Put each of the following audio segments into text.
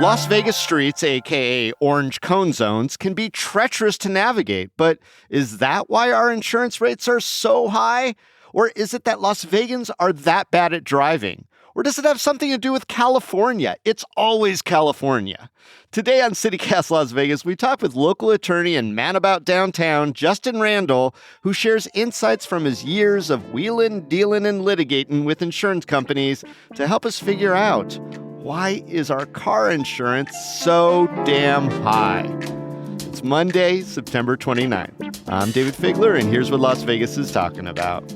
Las Vegas streets, aka orange cone zones, can be treacherous to navigate, but is that why our insurance rates are so high? Or is it that Las Vegans are that bad at driving? Or does it have something to do with California? It's always California. Today on CityCast Las Vegas, we talk with local attorney and man about downtown, Justin Randall, who shares insights from his years of wheeling, dealing, and litigating with insurance companies to help us figure out, why is our car insurance so damn high? It's Monday, September 29th. I'm David Figler, and here's what Las Vegas is talking about.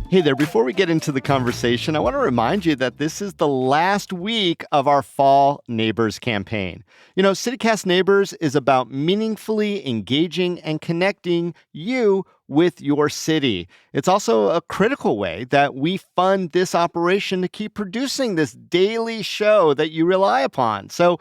Hey there, before we get into the conversation, I want to remind you that this is the last week of our Fall Neighbors campaign. You know, CityCast Neighbors is about meaningfully engaging and connecting you with your city. It's also a critical way that we fund this operation to keep producing this daily show that you rely upon. So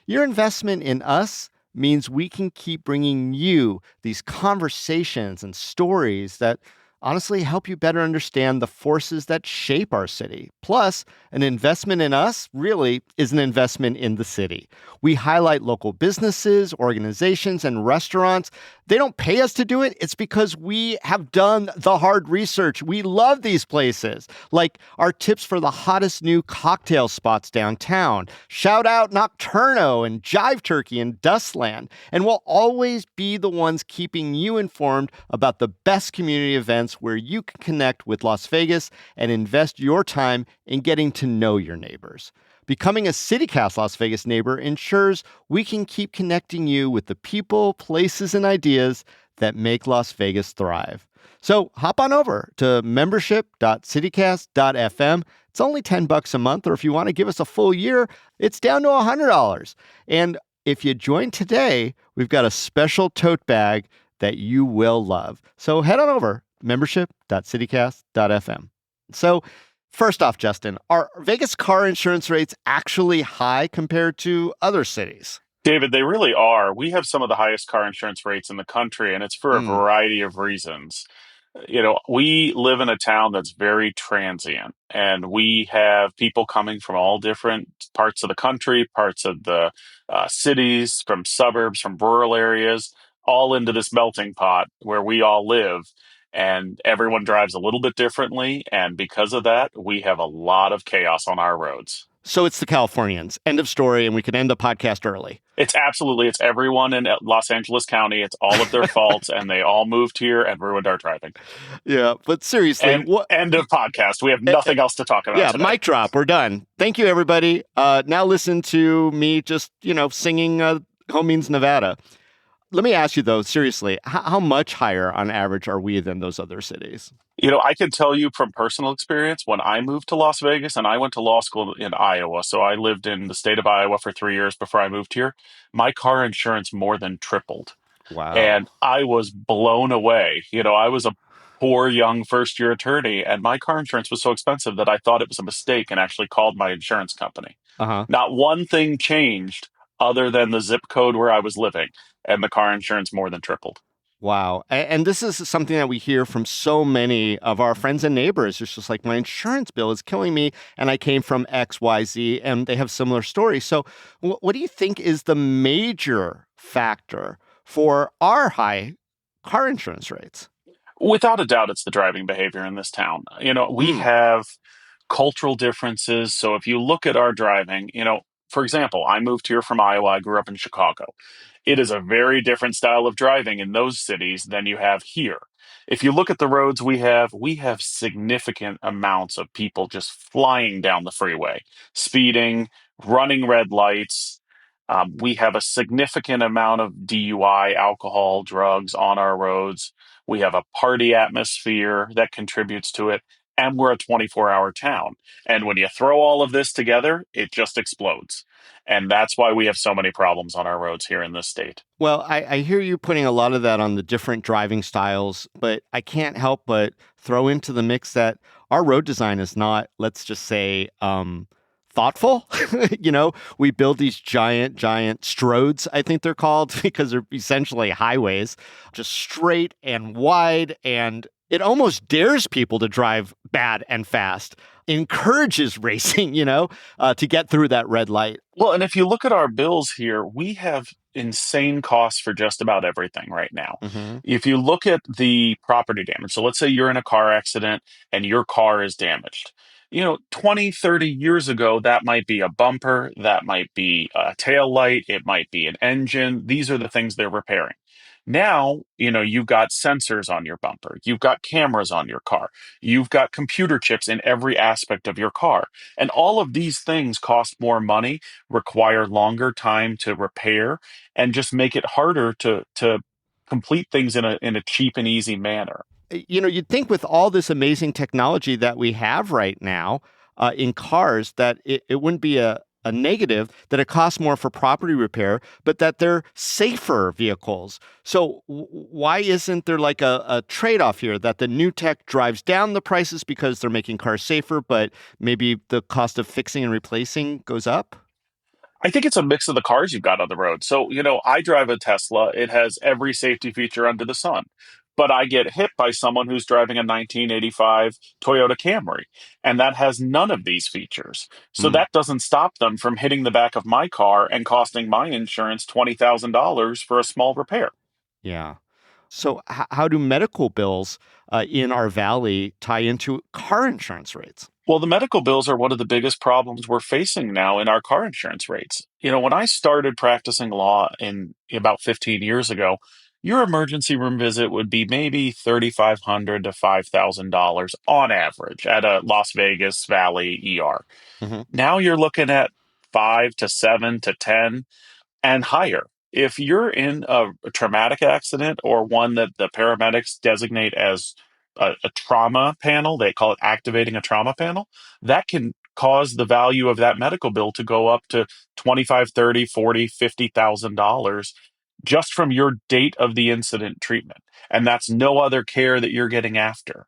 your investment in us means we can keep bringing you these conversations and stories that honestly help you better understand the forces that shape our city. Plus, an investment in us really is an investment in the city. We highlight local businesses, organizations, and restaurants. They don't pay us to do it. It's because we have done the hard research. We love these places, like our tips for the hottest new cocktail spots downtown. Shout out Nocturno and Jive Turkey and Dustland. And we'll always be the ones keeping you informed about the best community events where you can connect with Las Vegas and invest your time in getting to know your neighbors. Becoming a CityCast Las Vegas neighbor ensures we can keep connecting you with the people, places, and ideas that make Las Vegas thrive. So hop on over to membership.citycast.fm. It's only $10 a month, or if you want to give us a full year, it's down to $100. And if you join today, we've got a special tote bag that you will love. So head on over, membership.citycast.fm. So first off, Justin, are Vegas car insurance rates actually high compared to other cities? David, they really are. We have some of the highest car insurance rates in the country, and it's for a variety of reasons. We live in a town that's very transient, and we have people coming from all different parts of the country, parts of the cities, from suburbs, from rural areas, all into this melting pot where we all live. And everyone drives a little bit differently. And because of that, we have a lot of chaos on our roads. So it's the Californians. End of story, and we can end the podcast early. It's everyone in Los Angeles County. It's all of their faults, and they all moved here and ruined our driving. Yeah, but seriously. End of podcast. We have nothing else to talk about today. Mic drop. We're done. Thank you, everybody. Now listen to me just, singing Home Means Nevada. Let me ask you, though, seriously, how much higher on average are we than those other cities? I can tell you from personal experience, when I moved to Las Vegas, and I went to law school in Iowa, so I lived in the state of Iowa for 3 years before I moved here, my car insurance more than tripled. Wow. And I was blown away. I was a poor young first-year attorney, and my car insurance was so expensive that I thought it was a mistake and actually called my insurance company. Not one thing changed other than the zip code where I was living, and the car insurance more than tripled. Wow. And this is something that we hear from so many of our friends and neighbors. It's just like, my insurance bill is killing me, and I came from XYZ, and they have similar stories. So what do you think is the major factor for our high car insurance rates? Without a doubt, it's the driving behavior in this town. We have cultural differences. So if you look at our driving, for example, I moved here from Iowa. I grew up in Chicago. It is a very different style of driving in those cities than you have here. If you look at the roads we have significant amounts of people just flying down the freeway, speeding, running red lights. We have a significant amount of DUI, alcohol, drugs on our roads. We have a party atmosphere that contributes to it. And we're a 24-hour town. And when you throw all of this together, it just explodes. And that's why we have so many problems on our roads here in this state. Well, I hear you putting a lot of that on the different driving styles, but I can't help but throw into the mix that our road design is not, let's just say, thoughtful. We build these giant stroads, I think they're called, because they're essentially highways, just straight and wide. And it almost dares people to drive bad and fast, encourages racing, to get through that red light. Well, and if you look at our bills here, we have insane costs for just about everything right now. Hmm. If you look at the property damage, so let's say you're in a car accident and your car is damaged. 20, 30 years ago, that might be a bumper, that might be a tail light, it might be an engine. These are the things they're repairing. Now, you've got sensors on your bumper, you've got cameras on your car, you've got computer chips in every aspect of your car. And all of these things cost more money, require longer time to repair, and just make it harder to complete things in a cheap and easy manner. You'd think with all this amazing technology that we have right now in cars that it wouldn't be a negative that it costs more for property repair, but that they're safer vehicles. So why isn't there like a trade-off here that the new tech drives down the prices because they're making cars safer, but maybe the cost of fixing and replacing goes up? I think it's a mix of the cars you've got on the road. So, I drive a Tesla. It has every safety feature under the sun. But I get hit by someone who's driving a 1985 Toyota Camry, and that has none of these features. So Mm, that doesn't stop them from hitting the back of my car and costing my insurance $20,000 for a small repair. yeah. So how do medical bills in our valley tie into car insurance rates? Well, the medical bills are one of the biggest problems we're facing now in our car insurance rates. When I started practicing law in about 15 years ago, your emergency room visit would be maybe $3,500 to $5,000 on average at a Las Vegas Valley ER. Hmm. Now you're looking at 5 to 7 to 10 and higher. If you're in a traumatic accident or one that the paramedics designate as a trauma panel, they call it activating a trauma panel, that can cause the value of that medical bill to go up to 25, 30, 40, $50,000 just from your date of the incident treatment. And that's no other care that you're getting after.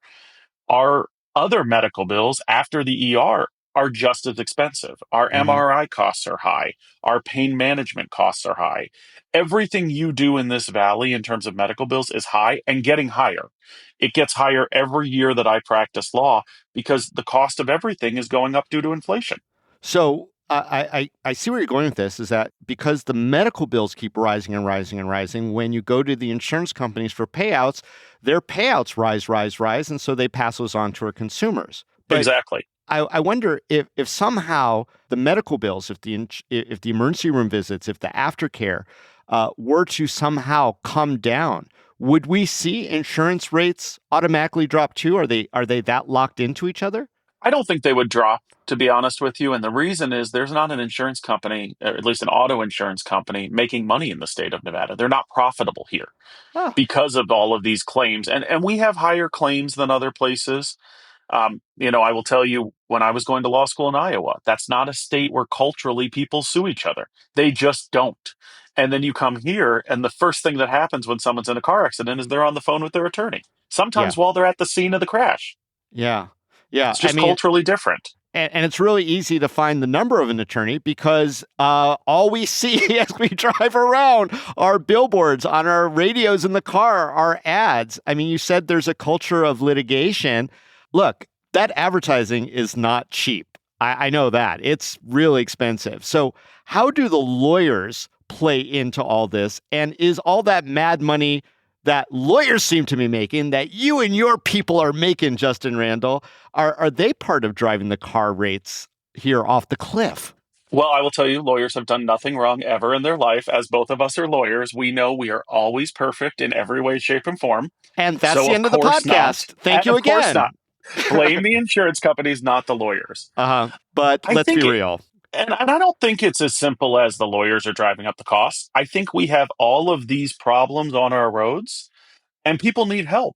Our other medical bills after the ER are just as expensive. Our Hmm. MRI costs are high. Our pain management costs are high. Everything you do in this valley in terms of medical bills is high and getting higher. It gets higher every year that I practice law because the cost of everything is going up due to inflation. So I see where you're going with this is that because the medical bills keep rising and rising and rising, when you go to the insurance companies for payouts, their payouts rise, and so they pass those on to our consumers. But Exactly. I wonder if somehow the medical bills, if the emergency room visits, if the aftercare were to somehow come down, would we see insurance rates automatically drop too? Are they that locked into each other? I don't think they would drop, to be honest with you. And the reason is there's not an insurance company, or at least an auto insurance company, making money in the state of Nevada. They're not profitable here Oh, because of all of these claims. And we have higher claims than other places. I will tell you, when I was going to law school in Iowa, that's not a state where culturally people sue each other. They just don't. And then you come here, and the first thing that happens when someone's in a car accident is they're on the phone with their attorney, yeah, sometimes while they're at the scene of the crash. yeah, yeah. It's I just mean, culturally different. and it's really easy to find the number of an attorney because all we see as we drive around are billboards on our radios in the car, are ads. I mean, you said there's a culture of litigation. Look, that advertising is not cheap. I know that. It's really expensive. So, how do the lawyers play into all this? And is all that mad money that lawyers seem to be making, that you and your people are making, Justin Randall, are they part of driving the car rates here off the cliff? Well, I will tell you, lawyers have done nothing wrong ever in their life. As both of us are lawyers, we know we are always perfect in every way, shape, and form. And that's So, the of end of the course not. podcast. Thank And you of course not. again. Blame the insurance companies, not the lawyers. But I let's be think real. and I don't think it's as simple as the lawyers are driving up the costs. I think we have all of these problems on our roads and people need help.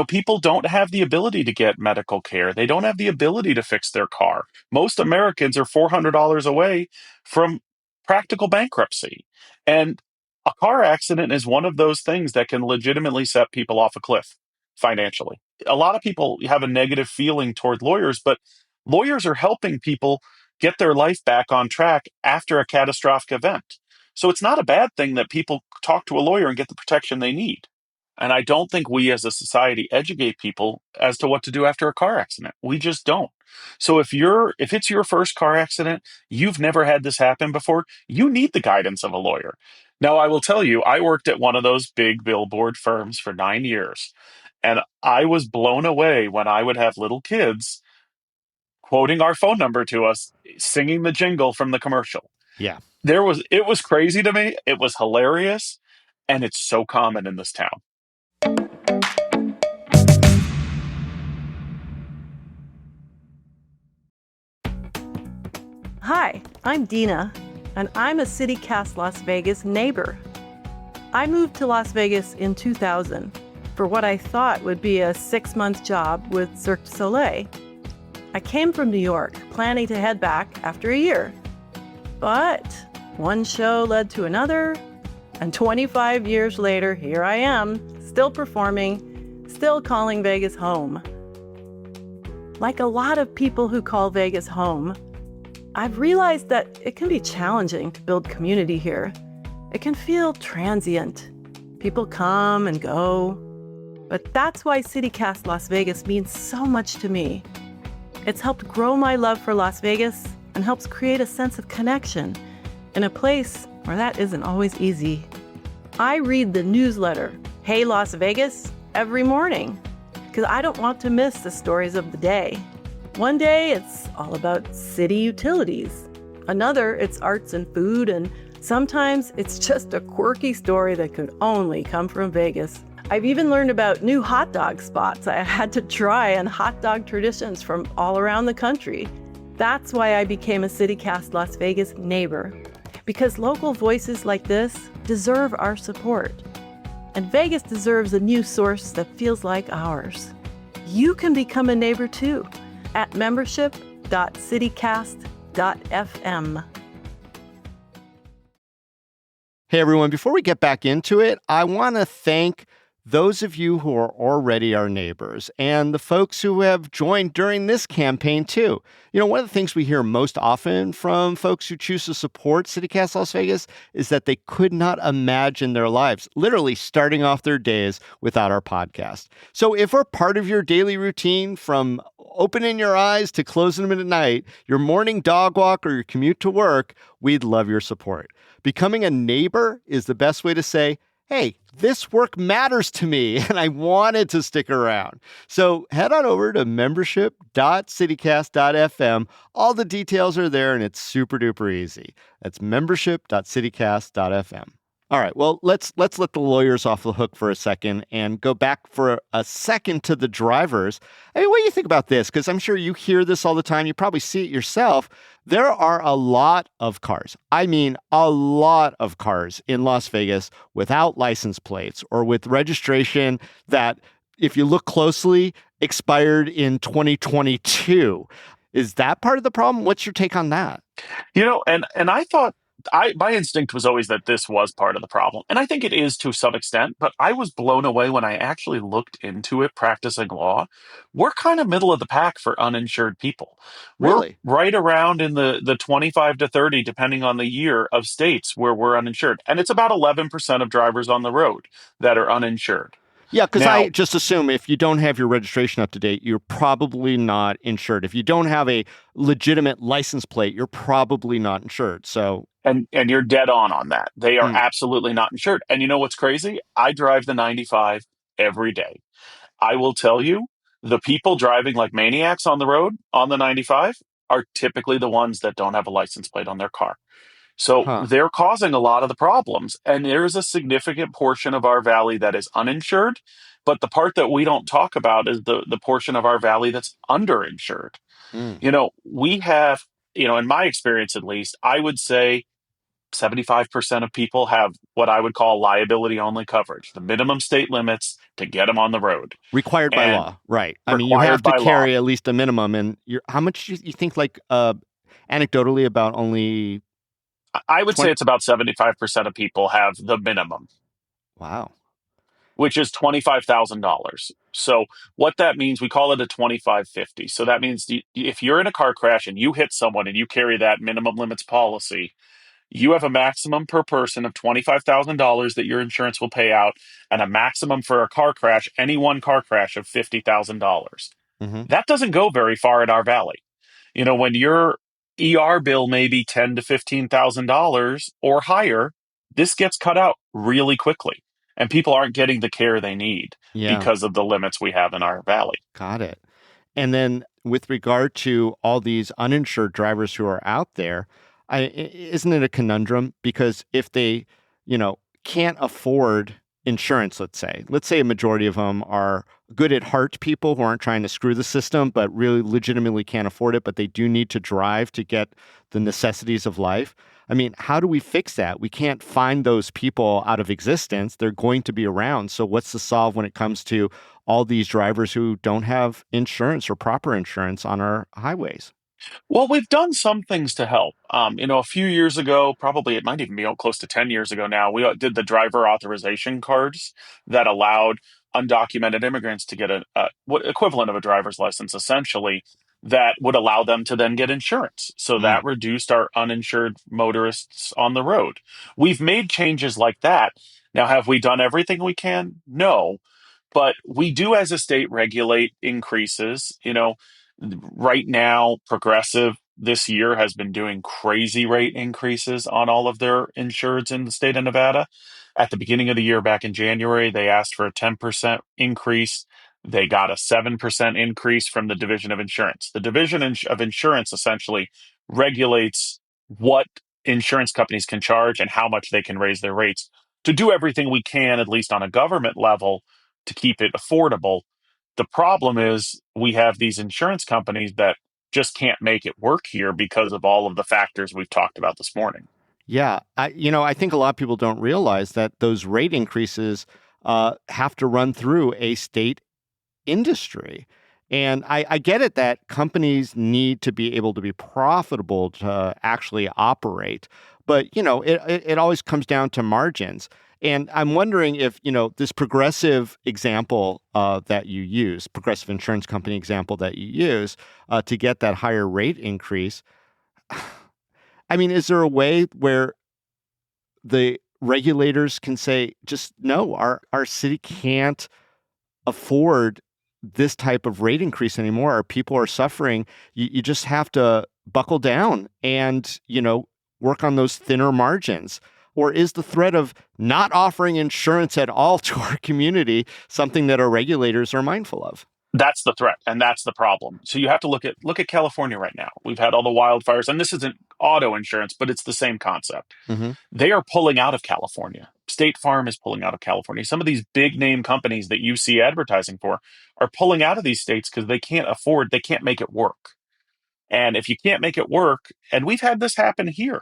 People don't have the ability to get medical care. They don't have the ability to fix their car. Most Americans are $400 away from practical bankruptcy. And a car accident is one of those things that can legitimately set people off a cliff financially. A lot of people have a negative feeling toward lawyers, but lawyers are helping people get their life back on track after a catastrophic event. So it's not a bad thing that people talk to a lawyer and get the protection they need. And I don't think we as a society educate people as to what to do after a car accident. We just don't. So if it's your first car accident, you've never had this happen before, you need the guidance of a lawyer. Now, I will tell you, I worked at one of those big billboard firms for 9 years, and I was blown away when I would have little kids quoting our phone number to us, singing the jingle from the commercial. Yeah. It was crazy to me. It was hilarious, and it's so common in this town. Hi, I'm Dina, and I'm a CityCast Las Vegas neighbor. I moved to Las Vegas in 2000 for what I thought would be a 6-month job with Cirque du Soleil. I came from New York, planning to head back after a year. But one show led to another, and 25 years later, here I am, still performing, still calling Vegas home. Like a lot of people who call Vegas home, I've realized that it can be challenging to build community here. It can feel transient. People come and go. But that's why CityCast Las Vegas means so much to me. It's helped grow my love for Las Vegas and helps create a sense of connection in a place where that isn't always easy. I read the newsletter, Hey Las Vegas, every morning because I don't want to miss the stories of the day. One day, it's all about city utilities. Another, it's arts and food, and sometimes it's just a quirky story that could only come from Vegas. I've even learned about new hot dog spots I had to try and hot dog traditions from all around the country. That's why I became a CityCast Las Vegas neighbor, because local voices like this deserve our support. And Vegas deserves a news source that feels like ours. You can become a neighbor too at membership.citycast.fm. Hey, everyone, before we get back into it, I want to thank those of you who are already our neighbors and the folks who have joined during this campaign, too. You know, one of the things we hear most often from folks who choose to support CityCast Las Vegas is that they could not imagine their lives, literally starting off their days without our podcast. So if we're part of your daily routine, from opening your eyes to closing them at night, your morning dog walk or your commute to work, we'd love your support. Becoming a neighbor is the best way to say, hey, this work matters to me and I wanted to stick around. So head on over to membership.citycast.fm. All the details are there and it's super duper easy. That's membership.citycast.fm. All right, well, let's let the lawyers off the hook for a second and go back for a second to the drivers. I mean, what do you think about this? Because I'm sure you hear this all the time. You probably see it yourself. There are a lot of cars. I mean, a lot of cars in Las Vegas without license plates or with registration that, if you look closely, expired in 2022. Is that part of the problem? What's your take on that? You know, and I thought my instinct was always that this was part of the problem. And I think it is to some extent, but I was blown away when I actually looked into it practicing law. We're kind of middle of the pack for uninsured people. We're Really? right around in the 25 to 30, depending on the year, of states where we're uninsured. And it's about 11% of drivers on the road that are uninsured. Yeah, because Now, I just assume if you don't have your registration up to date, you're probably not insured. If you don't have a legitimate license plate, you're probably not insured. So, and you're dead on that. They are mm, absolutely not insured. And you know what's crazy? I drive the 95 every day. I will tell you, the people driving like maniacs on the road on the 95 are typically the ones that don't have a license plate on their car. So huh. they're causing a lot of the problems. And there is a significant portion of our valley that is uninsured. But the part that we don't talk about is the portion of our valley that's underinsured. Mm. You know, we have, in my experience at least, I would say 75% of people have what I would call liability only coverage, the minimum state limits to get them on the road, Required by and law, right? I mean, you required have to by law. carry at least a minimum. And how much do you think, like, anecdotally, about only I would say 20? it's about 75% of people have the minimum. Wow. which is $25,000. So what that means, we call it a 2550. So that means if you're in a car crash and you hit someone and you carry that minimum limits policy, you have a maximum per person of $25,000 that your insurance will pay out, and a maximum for a car crash, any one car crash, of $50,000. Hmm. That doesn't go very far in our valley. When your ER bill may be $10 to $15,000 or higher, this gets cut out really quickly, and people aren't getting the care they need Yeah, because of the limits we have in our valley. got it. And then with regard to all these uninsured drivers who are out there, isn't it a conundrum? Because if they, can't afford insurance, let's say a majority of them are good at heart people who aren't trying to screw the system, but really legitimately can't afford it, but they do need to drive to get the necessities of life. I mean, how do we fix that? We can't find those people out of existence. They're going to be around. So what's the solve when it comes to all these drivers who don't have insurance or proper insurance on our highways? Well, we've done some things to help. A few years ago, probably it might even be close to 10 years ago now, we did the driver authorization cards that allowed undocumented immigrants to get what equivalent of a driver's license, essentially, that would allow them to then get insurance. So Mm, that reduced our uninsured motorists on the road. We've made changes like that. Now, have we done everything we can? No, but we do as a state regulate increases. Right now, Progressive this year has been doing crazy rate increases on all of their insureds in the state of Nevada. At the beginning of the year, back in January, they asked for a 10% increase. They got a 7% increase from the Division of Insurance. The Division of Insurance essentially regulates what insurance companies can charge and how much they can raise their rates to do everything we can, at least on a government level, to keep it affordable. The problem is we have these insurance companies that just can't make it work here because of all of the factors we've talked about this morning. yeah, I think a lot of people don't realize that those rate increases have to run through a state industry. And I get it that companies need to be able to be profitable to actually operate. But, it always comes down to margins. And I'm wondering if, this progressive example that you use, progressive insurance company example that you use to get that higher rate increase, I mean, is there a way where the regulators can say, just no, our city can't afford this type of rate increase anymore? Our people are suffering. You just have to buckle down and, work on those thinner margins. Or is the threat of not offering insurance at all to our community something that our regulators are mindful of? That's the threat, and that's the problem. So you have to look at California right now. We've had all the wildfires, and this isn't auto insurance, but it's the same concept. Hmm. They are pulling out of California. State Farm is pulling out of California. Some of these big name companies that you see advertising for are pulling out of these states because they can't make it work. And if you can't make it work, and we've had this happen here,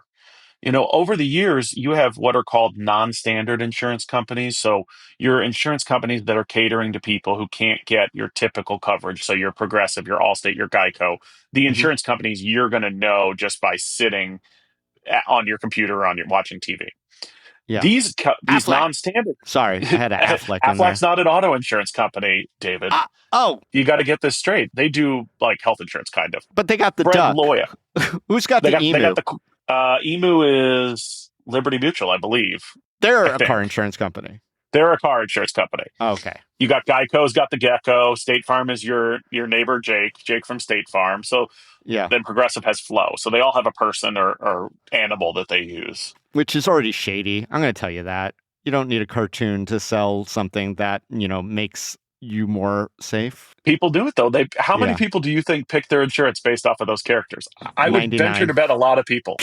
over the years, you have what are called non-standard insurance companies. So your insurance companies that are catering to people who can't get your typical coverage. So your Progressive, your Allstate, your Geico, the Hmm. insurance companies you're going to know just by sitting on your computer or on your watching TV. Yeah. These Affleck. non-standard Sorry, I had an Affleck in Aflac's there. not an auto insurance company, David. Oh, You got to get this straight. They do like health insurance, kind of. but they got the Fred duck. Loya. Who's got They the got emu? the Emu is Liberty Mutual, I believe. They're I a car think insurance company. they're a car insurance company. Okay. You got Geico's got the Gecko. State Farm is your neighbor Jake from State Farm. So Yeah. then Progressive has Flow. So they all have a person or animal that they use. Which is already shady. I'm going to tell you that. You don't need a cartoon to sell something that, makes you more safe. People do it though. How many Yeah. people do you think pick their insurance based off of those characters? I would venture 99. to bet a lot of people.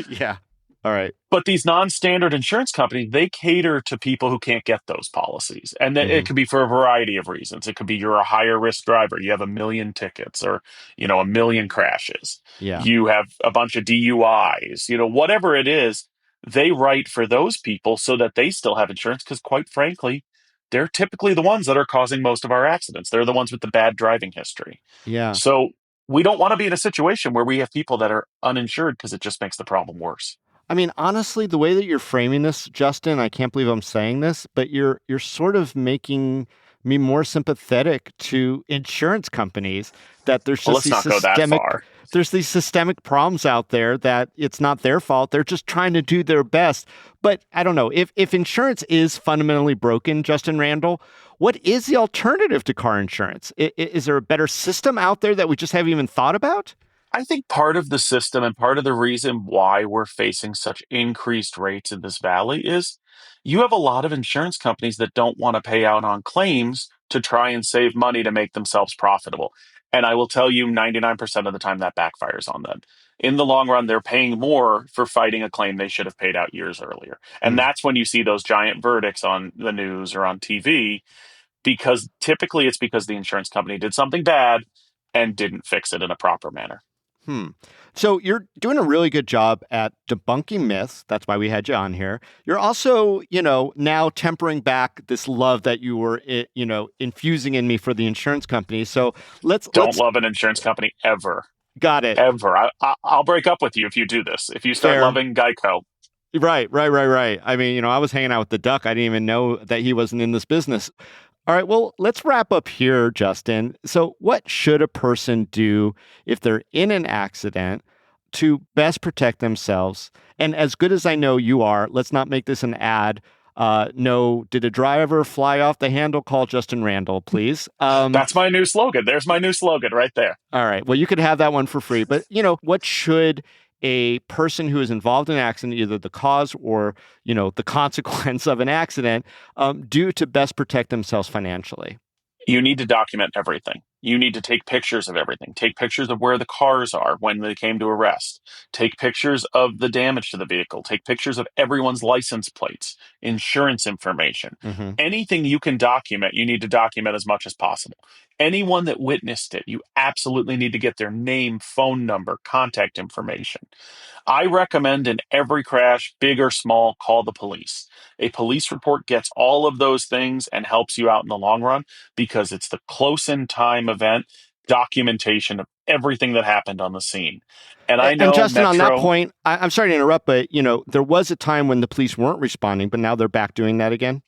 Yeah. All right. But these non-standard insurance companies, they cater to people who can't get those policies. And Hmm. it could be for a variety of reasons. It could be you're a higher risk driver. You have a million tickets or, a million crashes. Yeah. You have a bunch of DUIs, whatever it is, they write for those people so that they still have insurance because quite frankly, they're typically the ones that are causing most of our accidents. They're the ones with the bad driving history. Yeah. So we don't want to be in a situation where we have people that are uninsured because it just makes the problem worse. I mean, honestly, the way that you're framing this, Justin, I can't believe I'm saying this, but you're sort of making me more sympathetic to insurance companies that Well, let's not go that far. there's these systemic problems out there that it's not their fault. They're just trying to do their best. But I don't know if insurance is fundamentally broken, Justin Randall, what is the alternative to car insurance? Is there a better system out there that we just haven't even thought about? I think part of the system and part of the reason why we're facing such increased rates in this valley is you have a lot of insurance companies that don't want to pay out on claims to try and save money to make themselves profitable. And I will tell you 99% of the time that backfires on them. In the long run, they're paying more for fighting a claim they should have paid out years earlier. And Hmm. that's when you see those giant verdicts on the news or on TV, because typically it's because the insurance company did something bad and didn't fix it in a proper manner. Hmm. So you're doing a really good job at debunking myths. That's why we had you on here. You're also, now tempering back this love that you were, infusing in me for the insurance company. So Don't let's love an insurance company ever, got it. ever. I'll break up with you if you do this. If you start Fair. loving Geico, Right. I mean, I was hanging out with the duck. I didn't even know that he wasn't in this business. All right, well, let's wrap up here, Justin. So, what should a person do if they're in an accident to best protect themselves? And as good as I know you are, let's not make this an ad. No, did a driver fly off the handle? Call Justin Randall, please. that's my new slogan. There's my new slogan right there. All right, well, you could have that one for free. But, what should a person who is involved in an accident, either the cause or, the consequence of an accident, do to best protect themselves financially? You need to document everything. You need to take pictures of everything. Take pictures of where the cars are when they came to arrest. Take pictures of the damage to the vehicle. Take pictures of everyone's license plates, insurance information. Hmm. Anything you can document, you need to document as much as possible. Anyone that witnessed it, you absolutely need to get their name, phone number, contact information. I recommend in every crash, big or small, call the police. A police report gets all of those things and helps you out in the long run because it's the close in time event documentation of everything that happened on the scene. And I And know Justin, on that Metro, point, I'm sorry to interrupt, but there was a time when the police weren't responding, but now they're back doing that again.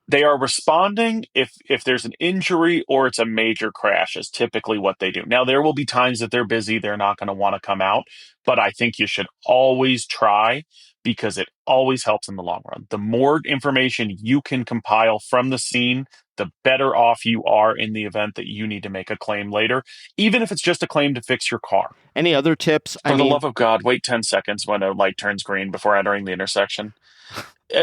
they are responding if there's an injury or it's a major crash is typically what they do. Now there will be times that they're busy, they're not going to want to come out, but I think you should always try because it always helps in the long run. The more information you can compile from the scene, the better off you are in the event that you need to make a claim later, even if it's just a claim to fix your car. Any other tips? For the love of God, wait 10 seconds when a light turns green before entering the intersection.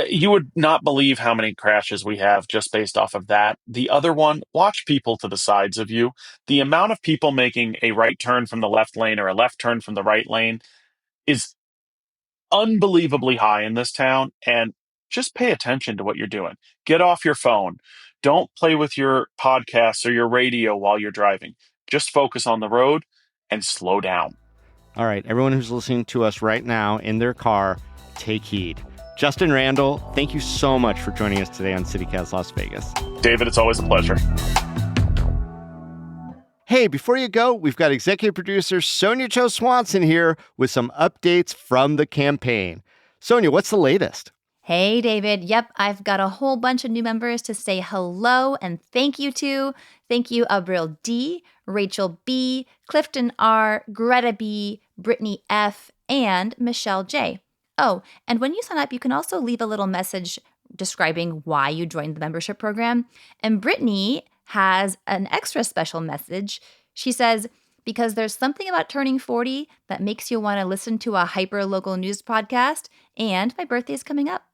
You would not believe how many crashes we have just based off of that. The other one, watch people to the sides of you. The amount of people making a right turn from the left lane or a left turn from the right lane is unbelievably high in this town. And just pay attention to what you're doing. Get off your phone. Don't play with your podcasts or your radio while you're driving. Just focus on the road and slow down. All right, everyone who's listening to us right now in their car, take heed. Justin Randall, thank you so much for joining us today on CityCast Las Vegas. David, it's always a pleasure. Hey, before you go, we've got executive producer Sonia Cho Swanson here with some updates from the campaign. Sonia, what's the latest? Hey, David. Yep, I've got a whole bunch of new members to say hello and thank you to. Thank you, Abril D., Rachel B., Clifton R., Greta B., Brittany F., and Michelle J. Oh, and when you sign up, you can also leave a little message describing why you joined the membership program. And Brittany has an extra special message. She says, because there's something about turning 40 that makes you want to listen to a hyper-local news podcast, and my birthday's coming up.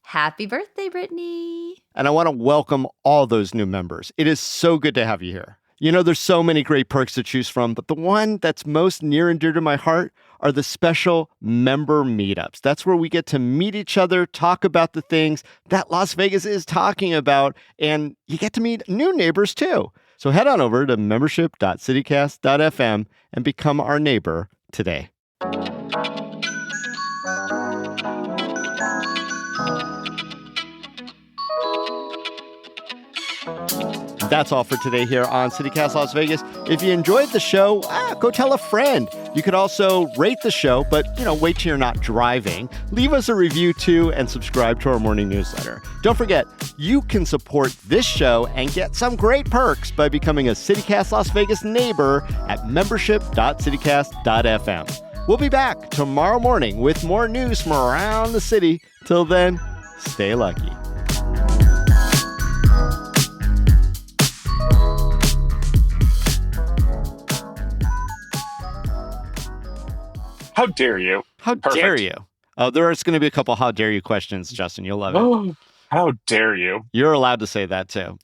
Happy birthday, Brittany. And I want to welcome all those new members. It is so good to have you here. There's so many great perks to choose from, but the one that's most near and dear to my heart are the special member meetups. That's where we get to meet each other, talk about the things that Las Vegas is talking about, and you get to meet new neighbors too. So head on over to membership.citycast.fm and become our neighbor today. That's all for today here on CityCast Las Vegas. If you enjoyed the show, go tell a friend. You could also rate the show, but, wait till you're not driving. Leave us a review, too, and subscribe to our morning newsletter. Don't forget, you can support this show and get some great perks by becoming a CityCast Las Vegas neighbor at membership.citycast.fm. We'll be back tomorrow morning with more news from around the city. Till then, stay lucky. How dare you? How dare you? Oh, there's going to be a couple how dare you questions, Justin. You'll love it. Oh, how dare you? You're allowed to say that, too.